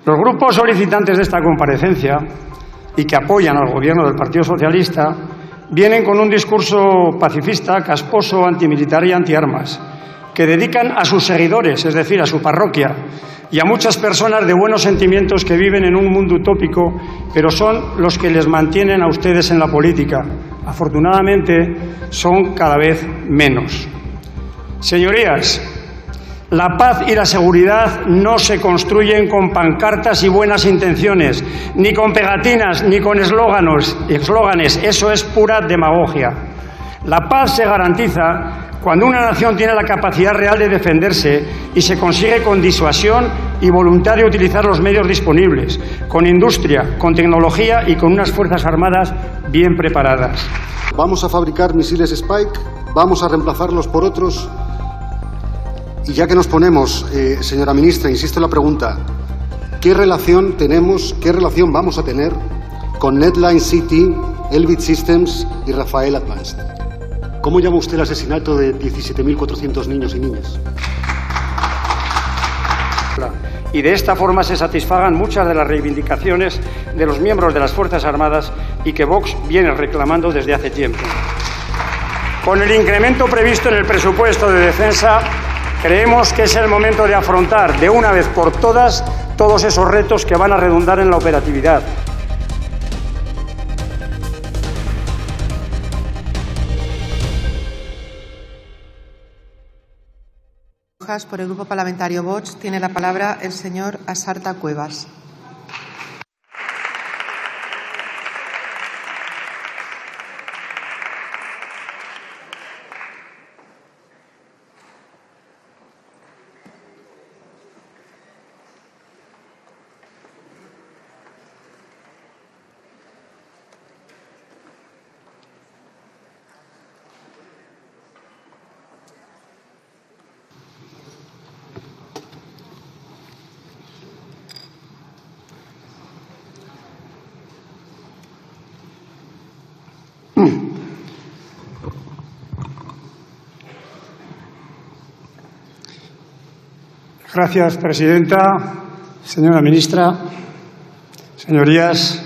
Los grupos solicitantes de esta comparecencia y que apoyan al Gobierno del Partido Socialista vienen con un discurso pacifista, casposo, antimilitar y antiarmas, que dedican a sus seguidores, es decir, a su parroquia, y a muchas personas de buenos sentimientos que viven en un mundo utópico, pero son los que les mantienen a ustedes en la política. Afortunadamente, son cada vez menos. Señorías, la paz y la seguridad no se construyen con pancartas y buenas intenciones, ni con pegatinas, ni con eslóganes. Eso es pura demagogia. La paz se garantiza cuando una nación tiene la capacidad real de defenderse y se consigue con disuasión y voluntad de utilizar los medios disponibles, con industria, con tecnología y con unas fuerzas armadas bien preparadas. Vamos a fabricar misiles Spike, vamos a reemplazarlos por otros. Y ya que nos ponemos, señora ministra, insisto en la pregunta, ¿qué relación tenemos, qué relación vamos a tener con Netline City, Elbit Systems y Rafael Advanced? ¿Cómo llama usted el asesinato de 17.400 niños y niñas? Y de esta forma se satisfagan muchas de las reivindicaciones de los miembros de las Fuerzas Armadas y que Vox viene reclamando desde hace tiempo. Con el incremento previsto en el presupuesto de defensa, creemos que es el momento de afrontar de una vez por todas todos esos retos que van a redundar en la operatividad. Por el Grupo Parlamentario Vox tiene la palabra el señor Asarta Cuevas. Gracias, presidenta, señora ministra, señorías.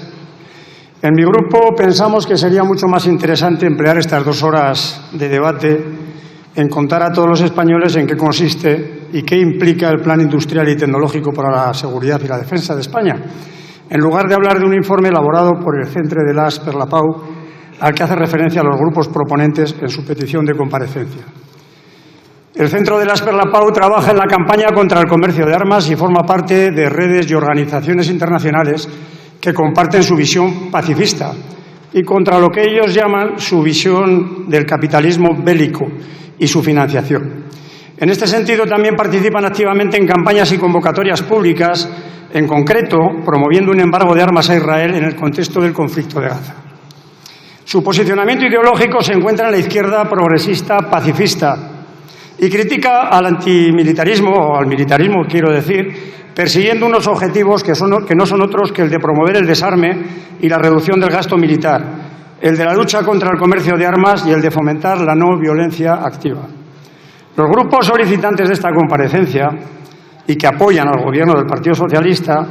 En mi grupo pensamos que sería mucho más interesante emplear estas 2 horas de debate en contar a todos los españoles en qué consiste y qué implica el Plan Industrial y Tecnológico para la Seguridad y la Defensa de España, en lugar de hablar de un informe elaborado por el Centre de l'As per la Pau, al que hace referencia a los grupos proponentes en su petición de comparecencia. El Centro de l'As per la Pau trabaja en la campaña contra el comercio de armas y forma parte de redes y organizaciones internacionales que comparten su visión pacifista y contra lo que ellos llaman su visión del capitalismo bélico y su financiación. En este sentido, también participan activamente en campañas y convocatorias públicas, en concreto, promoviendo un embargo de armas a Israel en el contexto del conflicto de Gaza. Su posicionamiento ideológico se encuentra en la izquierda progresista pacifista y critica al antimilitarismo, o al militarismo, quiero decir, persiguiendo unos objetivos que no son otros que el de promover el desarme y la reducción del gasto militar, el de la lucha contra el comercio de armas y el de fomentar la no violencia activa. Los grupos solicitantes de esta comparecencia y que apoyan al Gobierno del Partido Socialista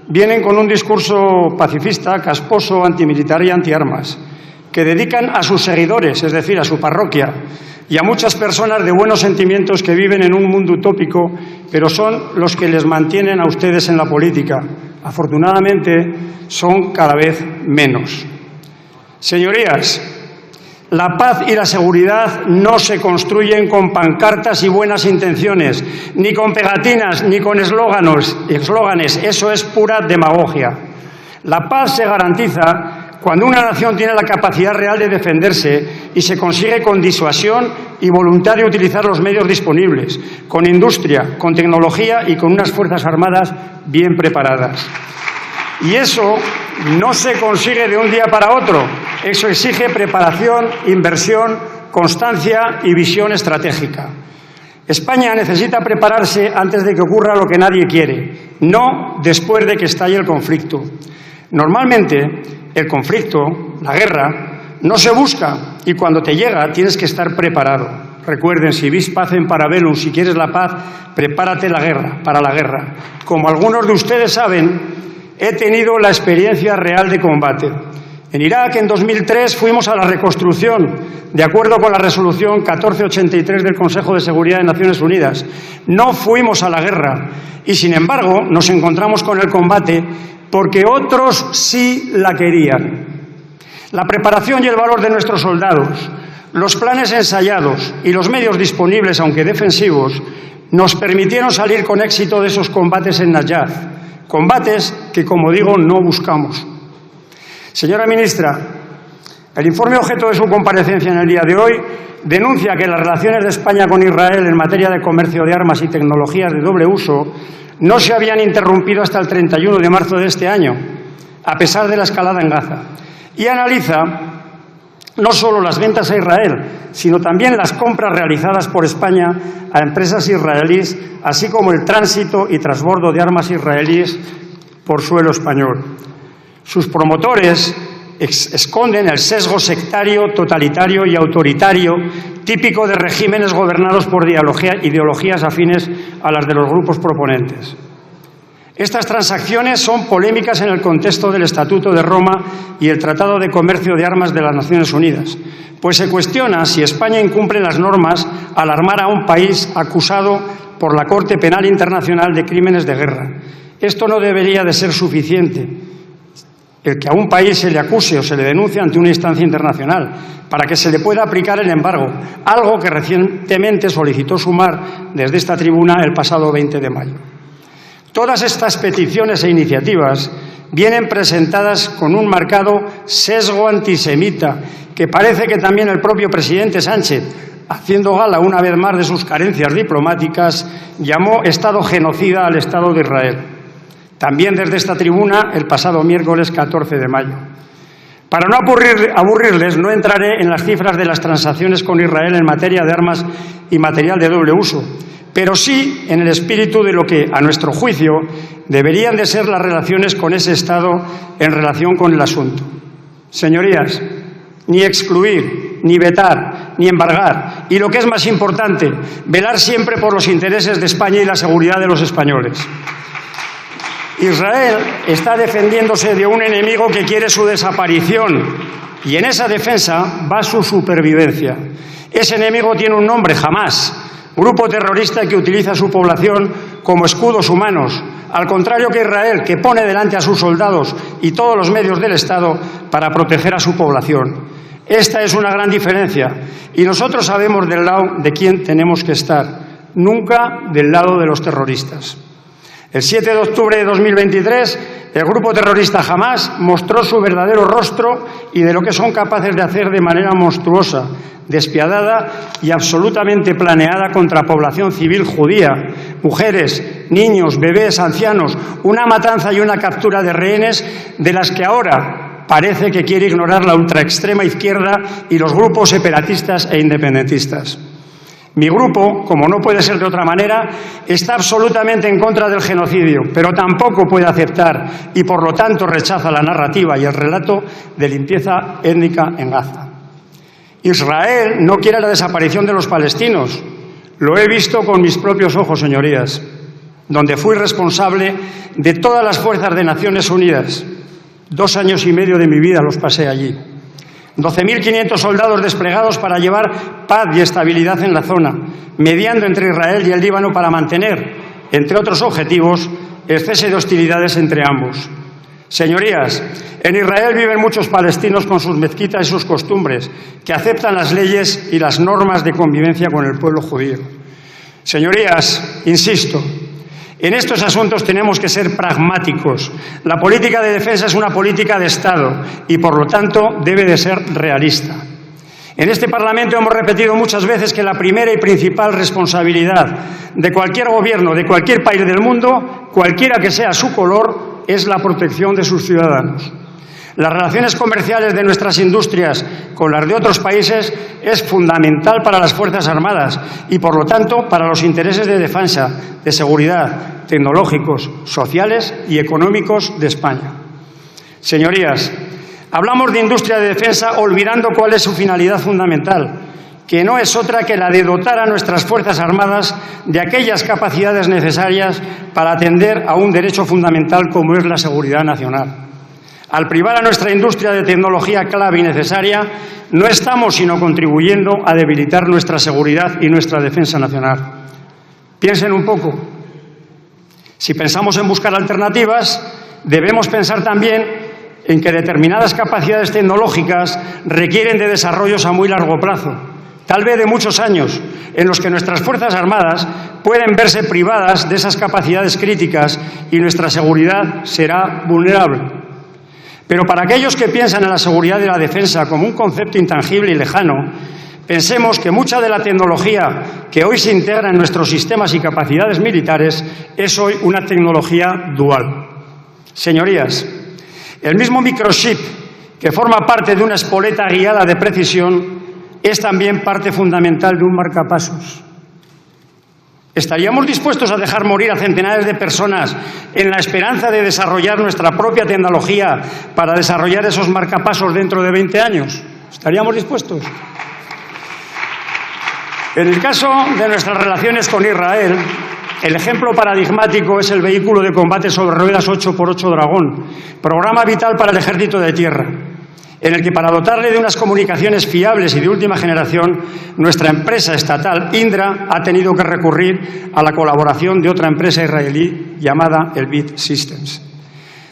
vienen con un discurso pacifista, casposo, antimilitar y antiarmas, que dedican a sus seguidores, es decir, a su parroquia, y a muchas personas de buenos sentimientos que viven en un mundo utópico, pero son los que les mantienen a ustedes en la política. Afortunadamente, son cada vez menos. Señorías, la paz y la seguridad no se construyen con pancartas y buenas intenciones, ni con pegatinas, ni con eslóganes. Eso es pura demagogia. La paz se garantiza cuando una nación tiene la capacidad real de defenderse y se consigue con disuasión y voluntad de utilizar los medios disponibles, con industria, con tecnología y con unas fuerzas armadas bien preparadas. Y eso no se consigue de un día para otro. Eso exige preparación, inversión, constancia y visión estratégica. España necesita prepararse antes de que ocurra lo que nadie quiere, no después de que estalle el conflicto. Normalmente, el conflicto, la guerra, no se busca y cuando te llega tienes que estar preparado. Recuerden, si vis pacem para bellum, si quieres la paz, prepárate para la guerra. Como algunos de ustedes saben, he tenido la experiencia real de combate. En Irak, en 2003, fuimos a la reconstrucción, de acuerdo con la resolución 1483 del Consejo de Seguridad de Naciones Unidas. No fuimos a la guerra y, sin embargo, nos encontramos con el combate porque otros sí la querían. La preparación y el valor de nuestros soldados, los planes ensayados y los medios disponibles, aunque defensivos, nos permitieron salir con éxito de esos combates en Nayaf. Combates que, como digo, no buscamos. Señora ministra, el informe objeto de su comparecencia en el día de hoy denuncia que las relaciones de España con Israel en materia de comercio de armas y tecnologías de doble uso no se habían interrumpido hasta el 31 de marzo de este año, a pesar de la escalada en Gaza. Y analiza no solo las ventas a Israel, sino también las compras realizadas por España a empresas israelíes, así como el tránsito y transbordo de armas israelíes por suelo español. Sus promotores esconden el sesgo sectario, totalitario y autoritario típico de regímenes gobernados por ideologías afines a las de los grupos proponentes. Estas transacciones son polémicas en el contexto del Estatuto de Roma y el Tratado de Comercio de Armas de las Naciones Unidas, pues se cuestiona si España incumple las normas al armar a un país acusado por la Corte Penal Internacional de crímenes de guerra. Esto no debería de ser suficiente, el que a un país se le acuse o se le denuncie ante una instancia internacional, para que se le pueda aplicar el embargo, algo que recientemente solicitó Sumar desde esta tribuna el pasado 20 de mayo. Todas estas peticiones e iniciativas vienen presentadas con un marcado sesgo antisemita que parece que también el propio presidente Sánchez, haciendo gala una vez más de sus carencias diplomáticas, llamó Estado genocida al Estado de Israel. También desde esta tribuna el pasado miércoles 14 de mayo. Para no aburrirles, no entraré en las cifras de las transacciones con Israel en materia de armas y material de doble uso, pero sí en el espíritu de lo que, a nuestro juicio, deberían de ser las relaciones con ese Estado en relación con el asunto. Señorías, ni excluir, ni vetar, ni embargar, y lo que es más importante, velar siempre por los intereses de España y la seguridad de los españoles. Israel está defendiéndose de un enemigo que quiere su desaparición y en esa defensa va su supervivencia. Ese enemigo tiene un nombre, Hamás, grupo terrorista que utiliza a su población como escudos humanos, al contrario que Israel, que pone delante a sus soldados y todos los medios del Estado para proteger a su población. Esta es una gran diferencia y nosotros sabemos del lado de quién tenemos que estar, nunca del lado de los terroristas. El 7 de octubre de 2023, el grupo terrorista Hamás mostró su verdadero rostro y de lo que son capaces de hacer de manera monstruosa, despiadada y absolutamente planeada contra población civil judía, mujeres, niños, bebés, ancianos, una matanza y una captura de rehenes de las que ahora parece que quiere ignorar la ultraextrema izquierda y los grupos separatistas e independentistas. Mi grupo, como no puede ser de otra manera, está absolutamente en contra del genocidio, pero tampoco puede aceptar y, por lo tanto, rechaza la narrativa y el relato de limpieza étnica en Gaza. Israel no quiere la desaparición de los palestinos. Lo he visto con mis propios ojos, señorías, donde fui responsable de todas las fuerzas de Naciones Unidas. 2 años y medio de mi vida los pasé allí. 12.500 soldados desplegados para llevar paz y estabilidad en la zona, mediando entre Israel y el Líbano para mantener, entre otros objetivos, el cese de hostilidades entre ambos. Señorías, en Israel viven muchos palestinos con sus mezquitas y sus costumbres, que aceptan las leyes y las normas de convivencia con el pueblo judío. Señorías, insisto, en estos asuntos tenemos que ser pragmáticos. La política de defensa es una política de Estado y, por lo tanto, debe de ser realista. En este Parlamento hemos repetido muchas veces que la primera y principal responsabilidad de cualquier gobierno, de cualquier país del mundo, cualquiera que sea su color, es la protección de sus ciudadanos. Las relaciones comerciales de nuestras industrias con las de otros países es fundamental para las Fuerzas Armadas y, por lo tanto, para los intereses de defensa, de seguridad, tecnológicos, sociales y económicos de España. Señorías, hablamos de industria de defensa olvidando cuál es su finalidad fundamental, que no es otra que la de dotar a nuestras Fuerzas Armadas de aquellas capacidades necesarias para atender a un derecho fundamental como es la seguridad nacional. Al privar a nuestra industria de tecnología clave y necesaria, no estamos sino contribuyendo a debilitar nuestra seguridad y nuestra defensa nacional. Piensen un poco. Si pensamos en buscar alternativas, debemos pensar también en que determinadas capacidades tecnológicas requieren de desarrollos a muy largo plazo, tal vez de muchos años, en los que nuestras Fuerzas Armadas pueden verse privadas de esas capacidades críticas y nuestra seguridad será vulnerable. Pero para aquellos que piensan en la seguridad y la defensa como un concepto intangible y lejano, pensemos que mucha de la tecnología que hoy se integra en nuestros sistemas y capacidades militares es hoy una tecnología dual. Señorías, el mismo microchip que forma parte de una espoleta guiada de precisión es también parte fundamental de un marcapasos. ¿Estaríamos dispuestos a dejar morir a centenares de personas en la esperanza de desarrollar nuestra propia tecnología para desarrollar esos marcapasos dentro de 20 años? ¿Estaríamos dispuestos? En el caso de nuestras relaciones con Israel, el ejemplo paradigmático es el vehículo de combate sobre ruedas 8x8 Dragón, programa vital para el Ejército de Tierra, en el que para dotarle de unas comunicaciones fiables y de última generación, nuestra empresa estatal Indra ha tenido que recurrir a la colaboración de otra empresa israelí llamada Elbit Systems.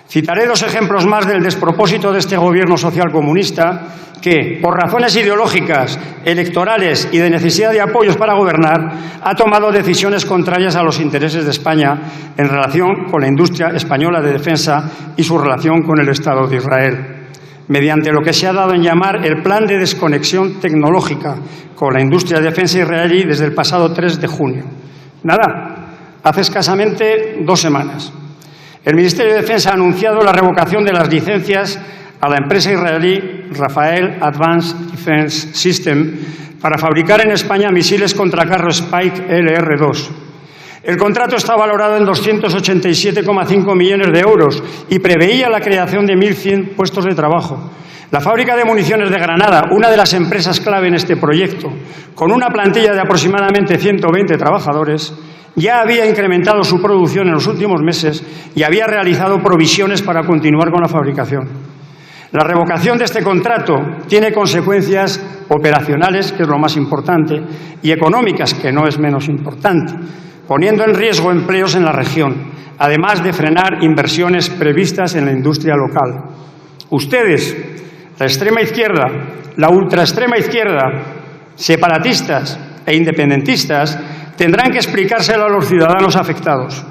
Citaré dos ejemplos más del despropósito de este gobierno socialcomunista que, por razones ideológicas, electorales y de necesidad de apoyos para gobernar, ha tomado decisiones contrarias a los intereses de España en relación con la industria española de defensa y su relación con el Estado de Israel, mediante lo que se ha dado en llamar el Plan de Desconexión Tecnológica con la industria de defensa israelí desde el pasado 3 de junio. Nada, hace escasamente 2 semanas. El Ministerio de Defensa ha anunciado la revocación de las licencias a la empresa israelí Rafael Advanced Defense System para fabricar en España misiles contra carro Spike LR-2. El contrato está valorado en 287,5 millones de euros y preveía la creación de 1.100 puestos de trabajo. La fábrica de municiones de Granada, una de las empresas clave en este proyecto, con una plantilla de aproximadamente 120 trabajadores, ya había incrementado su producción en los últimos meses y había realizado provisiones para continuar con la fabricación. La revocación de este contrato tiene consecuencias operacionales, que es lo más importante, y económicas, que no es menos importante, poniendo en riesgo empleos en la región, además de frenar inversiones previstas en la industria local. Ustedes, la extrema izquierda, la ultraextrema izquierda, separatistas e independentistas, tendrán que explicárselo a los ciudadanos afectados.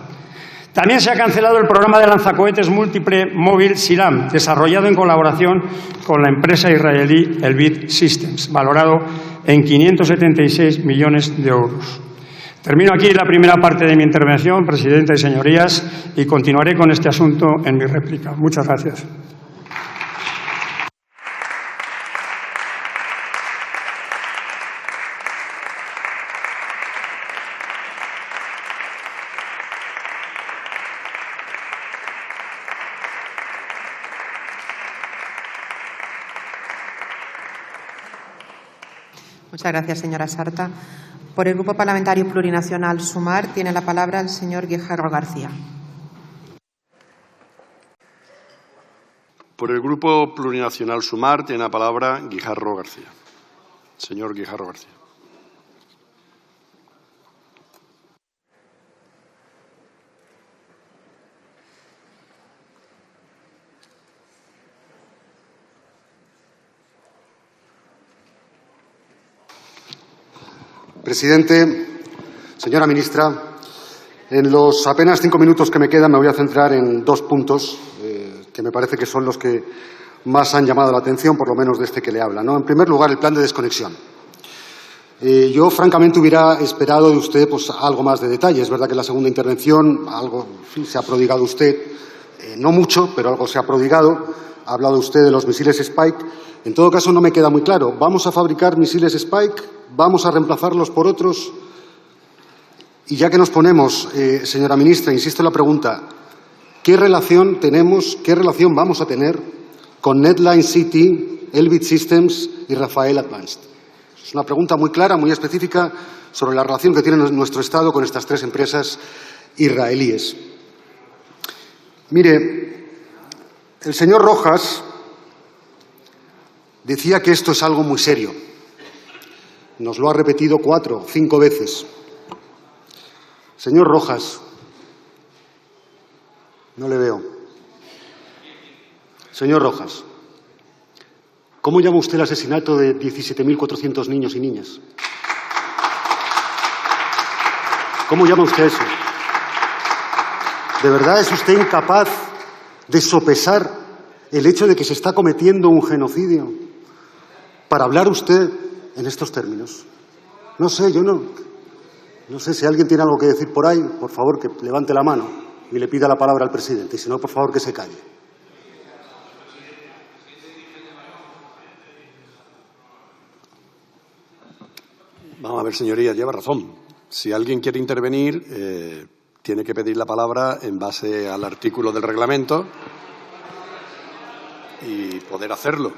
También se ha cancelado el programa de lanzacohetes múltiple móvil SILAM, desarrollado en colaboración con la empresa israelí Elbit Systems, valorado en 576 millones de euros. Termino aquí la primera parte de mi intervención, presidenta y señorías, y continuaré con este asunto en mi réplica. Muchas gracias. Muchas gracias, señora Sarta. Por el Grupo Parlamentario Plurinacional Sumar tiene la palabra el señor Guijarro García. Por el Grupo Plurinacional Sumar tiene la palabra Guijarro García. Señor Guijarro García. Presidente, señora ministra, en los apenas 5 minutos que me quedan me voy a centrar en 2 puntos que me parece que son los que más han llamado la atención, por lo menos de este que le habla, ¿no? En primer lugar, el plan de desconexión. Yo, francamente, hubiera esperado de usted pues, algo más de detalle. Es verdad que en la segunda intervención algo se ha prodigado usted, no mucho, pero algo se ha prodigado. Ha hablado usted de los misiles Spike. En todo caso, no me queda muy claro. ¿Vamos a fabricar misiles Spike? ¿Vamos a reemplazarlos por otros? Y ya que nos ponemos, señora ministra, insisto en la pregunta, ¿qué relación tenemos, qué relación vamos a tener con Netline City, Elbit Systems y Rafael Advanced? Es una pregunta muy clara, muy específica, sobre la relación que tiene nuestro Estado con estas 3 empresas israelíes. Mire, el señor Rojas decía que esto es algo muy serio. Nos lo ha repetido 4 o 5 veces. Señor Rojas, no le veo. Señor Rojas, ¿cómo llama usted el asesinato de 17.400 niños y niñas? ¿Cómo llama usted eso? ¿De verdad es usted incapaz de sopesar el hecho de que se está cometiendo un genocidio para hablar usted en estos términos? No sé, yo no sé si alguien tiene algo que decir por ahí, por favor, que levante la mano y le pida la palabra al presidente, y si no, por favor, que se calle. Vamos a ver, señoría, lleva razón. Si alguien quiere intervenir, tiene que pedir la palabra en base al artículo del reglamento y poder hacerlo.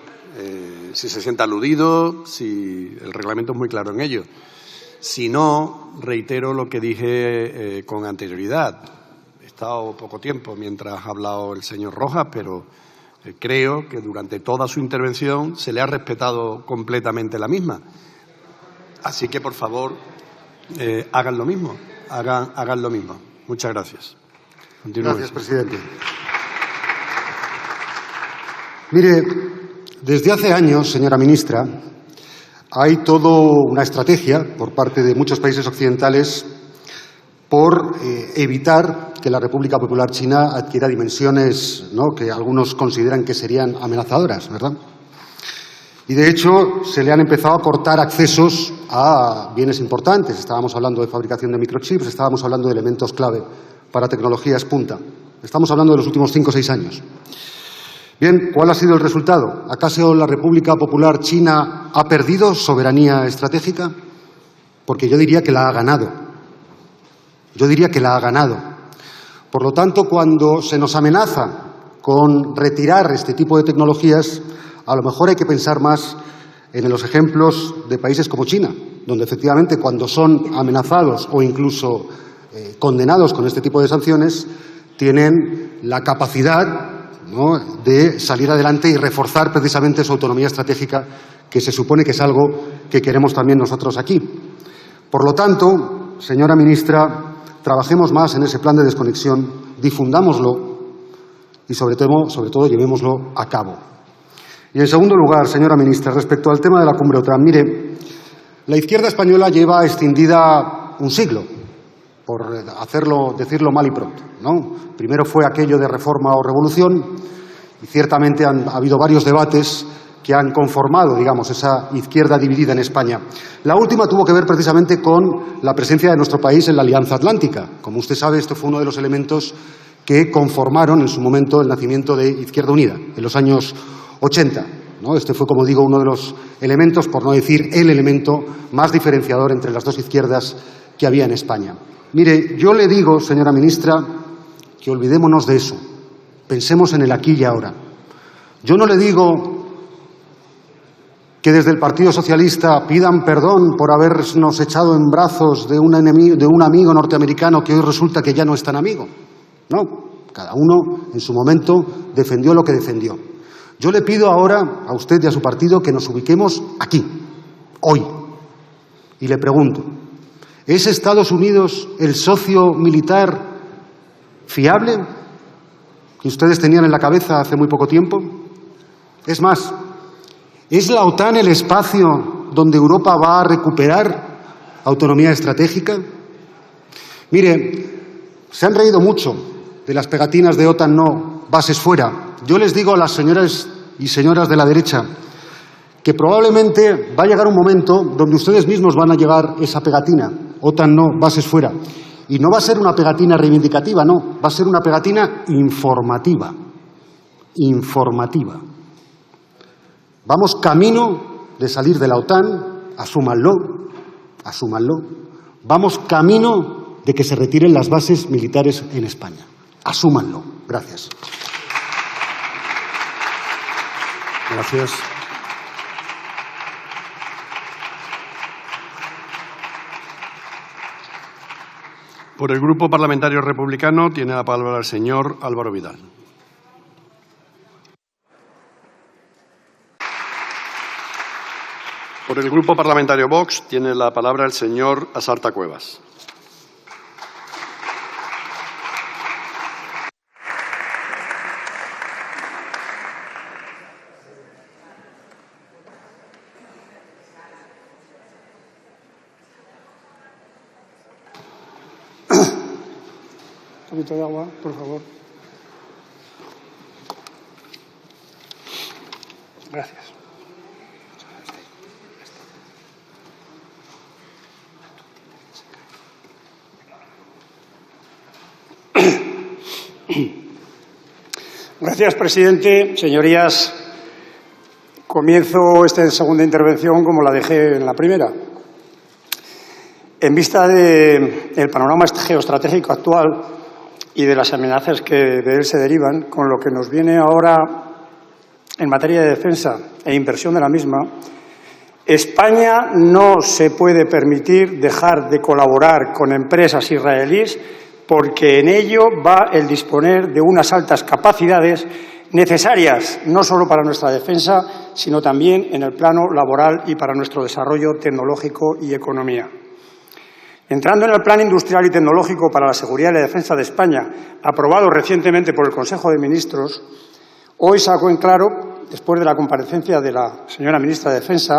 Si se siente aludido, si el reglamento es muy claro en ello. Si no, reitero lo que dije con anterioridad. He estado poco tiempo mientras ha hablado el señor Rojas, pero creo que durante toda su intervención se le ha respetado completamente la misma. Así que, por favor, hagan lo mismo. Hagan lo mismo. Muchas gracias. Continúe. Gracias, presidente. Mire, desde hace años, señora ministra, hay toda una estrategia por parte de muchos países occidentales por evitar que la República Popular China adquiera dimensiones, ¿no?, que algunos consideran que serían amenazadoras, ¿verdad? Y, de hecho, se le han empezado a cortar accesos a bienes importantes. Estábamos hablando de fabricación de microchips, estábamos hablando de elementos clave para tecnologías punta. Estamos hablando de los últimos 5 o 6 años. Bien, ¿cuál ha sido el resultado? ¿Acaso la República Popular China ha perdido soberanía estratégica? Porque yo diría que la ha ganado. Yo diría que la ha ganado. Por lo tanto, cuando se nos amenaza con retirar este tipo de tecnologías, a lo mejor hay que pensar más en los ejemplos de países como China, donde efectivamente cuando son amenazados o incluso condenados con este tipo de sanciones, tienen la capacidad, ¿no?, de salir adelante y reforzar precisamente su autonomía estratégica, que se supone que es algo que queremos también nosotros aquí. Por lo tanto, señora ministra, trabajemos más en ese plan de desconexión, difundámoslo y sobre todo llevémoslo a cabo. Y en segundo lugar, señora ministra, respecto al tema de la cumbre OTAN, mire, la izquierda española lleva extendida un siglo, por decirlo mal y pronto, ¿no? Primero fue aquello de reforma o revolución y ciertamente ha habido varios debates que han conformado, digamos, esa izquierda dividida en España. La última tuvo que ver precisamente con la presencia de nuestro país en la Alianza Atlántica. Como usted sabe, esto fue uno de los elementos que conformaron en su momento el nacimiento de Izquierda Unida, en los años 80, ¿no? Este fue, como digo, uno de los elementos, por no decir el elemento más diferenciador entre las dos izquierdas que había en España. Mire, yo le digo, señora ministra, que olvidémonos de eso. Pensemos en el aquí y ahora. Yo no le digo que desde el Partido Socialista pidan perdón por habernos echado en brazos de un amigo norteamericano que hoy resulta que ya no es tan amigo. No, cada uno en su momento defendió lo que defendió. Yo le pido ahora a usted y a su partido que nos ubiquemos aquí, hoy. Y le pregunto, ¿es Estados Unidos el socio militar fiable que ustedes tenían en la cabeza hace muy poco tiempo? Es más, ¿es la OTAN el espacio donde Europa va a recuperar autonomía estratégica? Mire, se han reído mucho de las pegatinas de OTAN no, bases fuera. Yo les digo a las señoras y señoras de la derecha que probablemente va a llegar un momento donde ustedes mismos van a llevar esa pegatina, OTAN no, bases fuera. Y no va a ser una pegatina reivindicativa, no, va a ser una pegatina informativa. Informativa. Vamos camino de salir de la OTAN, asúmanlo. Vamos camino de que se retiren las bases militares en España. Asúmanlo. Gracias. Gracias. Por el Grupo Parlamentario Republicano tiene la palabra el señor Álvaro Vidal. Por el Grupo Parlamentario Vox tiene la palabra el señor Asarta Cuevas. Un poquito de agua, por favor. Gracias. Gracias, presidente. Señorías, comienzo esta segunda intervención como la dejé en la primera. En vista del panorama geoestratégico actual y de las amenazas que de él se derivan, con lo que nos viene ahora en materia de defensa e inversión de la misma, España no se puede permitir dejar de colaborar con empresas israelíes porque en ello va el disponer de unas altas capacidades necesarias no solo para nuestra defensa, sino también en el plano laboral y para nuestro desarrollo tecnológico y economía. Entrando en el Plan Industrial y Tecnológico para la Seguridad y la Defensa de España, aprobado recientemente por el Consejo de Ministros, hoy sacó en claro, después de la comparecencia de la señora ministra de Defensa,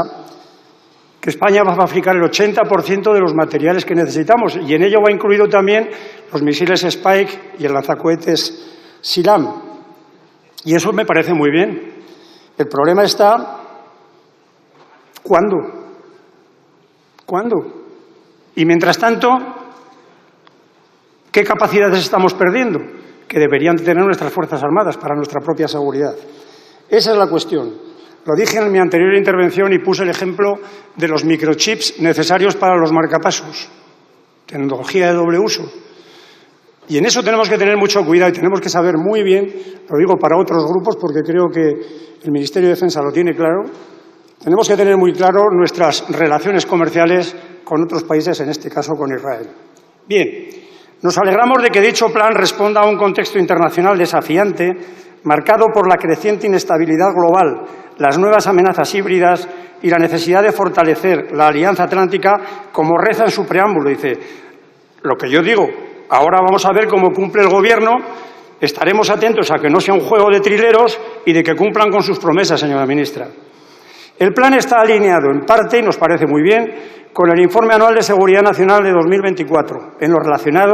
que España va a fabricar el 80% de los materiales que necesitamos y en ello va incluido también los misiles Spike y el lanzacohetes SILAM. Y eso me parece muy bien. El problema está, ¿cuándo? ¿Cuándo? Y, mientras tanto, ¿qué capacidades estamos perdiendo? Que deberían tener nuestras Fuerzas Armadas para nuestra propia seguridad. Esa es la cuestión. Lo dije en mi anterior intervención y puse el ejemplo de los microchips necesarios para los marcapasos, tecnología de doble uso. Y en eso tenemos que tener mucho cuidado y tenemos que saber muy bien, lo digo para otros grupos porque creo que el Ministerio de Defensa lo tiene claro, tenemos que tener muy claro nuestras relaciones comerciales con otros países, en este caso con Israel. Bien, nos alegramos de que dicho plan responda a un contexto internacional desafiante, marcado por la creciente inestabilidad global, las nuevas amenazas híbridas y la necesidad de fortalecer la Alianza Atlántica, como reza en su preámbulo. Dice, lo que yo digo, ahora vamos a ver cómo cumple el Gobierno, estaremos atentos a que no sea un juego de trileros y de que cumplan con sus promesas, señora ministra. El plan está alineado, en parte, y nos parece muy bien, con el Informe Anual de Seguridad Nacional de 2024, en lo relacionado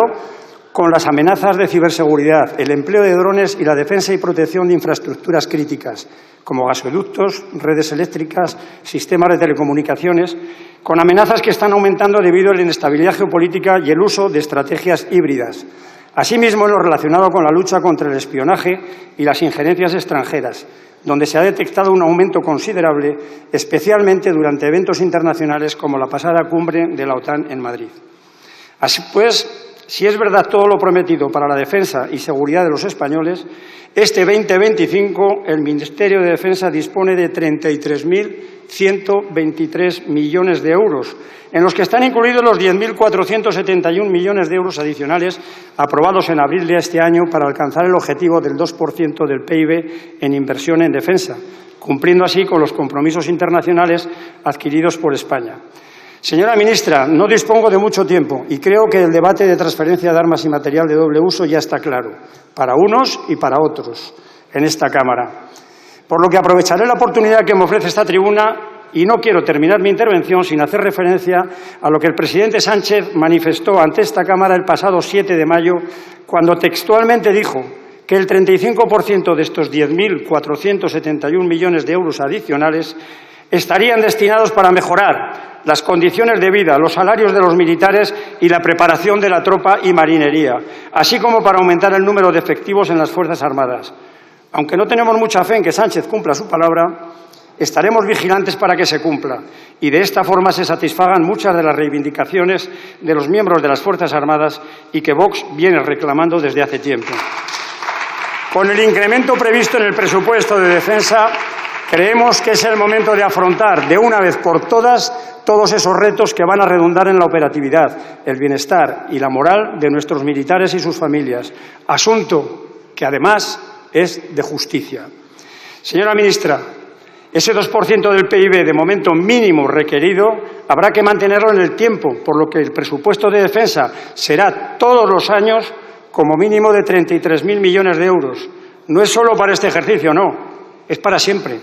con las amenazas de ciberseguridad, el empleo de drones y la defensa y protección de infraestructuras críticas, como gasoductos, redes eléctricas, sistemas de telecomunicaciones, con amenazas que están aumentando debido a la inestabilidad geopolítica y el uso de estrategias híbridas. Asimismo, en lo relacionado con la lucha contra el espionaje y las injerencias extranjeras, donde se ha detectado un aumento considerable, especialmente durante eventos internacionales como la pasada cumbre de la OTAN en Madrid. Así pues, si es verdad todo lo prometido para la defensa y seguridad de los españoles, este 2025 el Ministerio de Defensa dispone de 33.123 millones de euros, en los que están incluidos los 10.471 millones de euros adicionales aprobados en abril de este año para alcanzar el objetivo del 2% del PIB en inversión en defensa, cumpliendo así con los compromisos internacionales adquiridos por España. Señora ministra, no dispongo de mucho tiempo y creo que el debate de transferencia de armas y material de doble uso ya está claro, para unos y para otros, en esta Cámara. Por lo que aprovecharé la oportunidad que me ofrece esta tribuna y no quiero terminar mi intervención sin hacer referencia a lo que el presidente Sánchez manifestó ante esta Cámara el pasado 7 de mayo, cuando textualmente dijo que el 35% de estos 10.471 millones de euros adicionales estarían destinados para mejorar las condiciones de vida, los salarios de los militares y la preparación de la tropa y marinería, así como para aumentar el número de efectivos en las Fuerzas Armadas. Aunque no tenemos mucha fe en que Sánchez cumpla su palabra, estaremos vigilantes para que se cumpla y de esta forma se satisfagan muchas de las reivindicaciones de los miembros de las Fuerzas Armadas y que Vox viene reclamando desde hace tiempo. Con el incremento previsto en el presupuesto de defensa, Creemos que es el momento de afrontar de una vez por todas todos esos retos que van a redundar en la operatividad, el bienestar y la moral de nuestros militares y sus familias, asunto que además es de justicia. Señora ministra, ese 2% del PIB de momento mínimo requerido habrá que mantenerlo en el tiempo, por lo que el presupuesto de defensa será todos los años como mínimo de 33.000 millones de euros. No es solo para este ejercicio, no, es para siempre.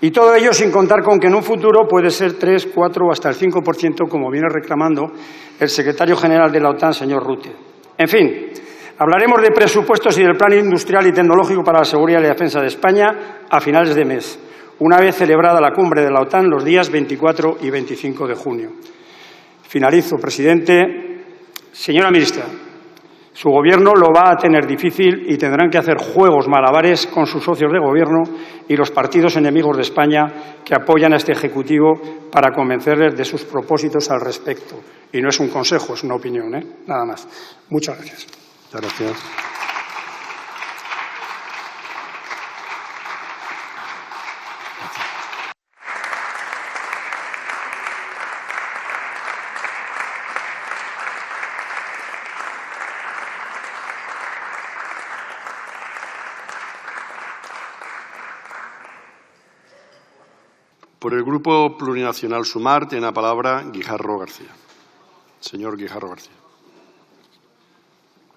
Y todo ello sin contar con que en un futuro puede ser 3, 4 o hasta el 5%, como viene reclamando el secretario general de la OTAN, señor Rutte. En fin, hablaremos de presupuestos y del plan industrial y tecnológico para la seguridad y la defensa de España a finales de mes, una vez celebrada la cumbre de la OTAN los días 24 y 25 de junio. Finalizo, presidente. Señora ministra, su Gobierno lo va a tener difícil y tendrán que hacer juegos malabares con sus socios de Gobierno y los partidos enemigos de España que apoyan a este Ejecutivo para convencerles de sus propósitos al respecto. Y no es un consejo, es una opinión, nada más. Muchas gracias. Muchas gracias. Por el Grupo Plurinacional Sumar tiene la palabra Guijarro García. Señor Guijarro García.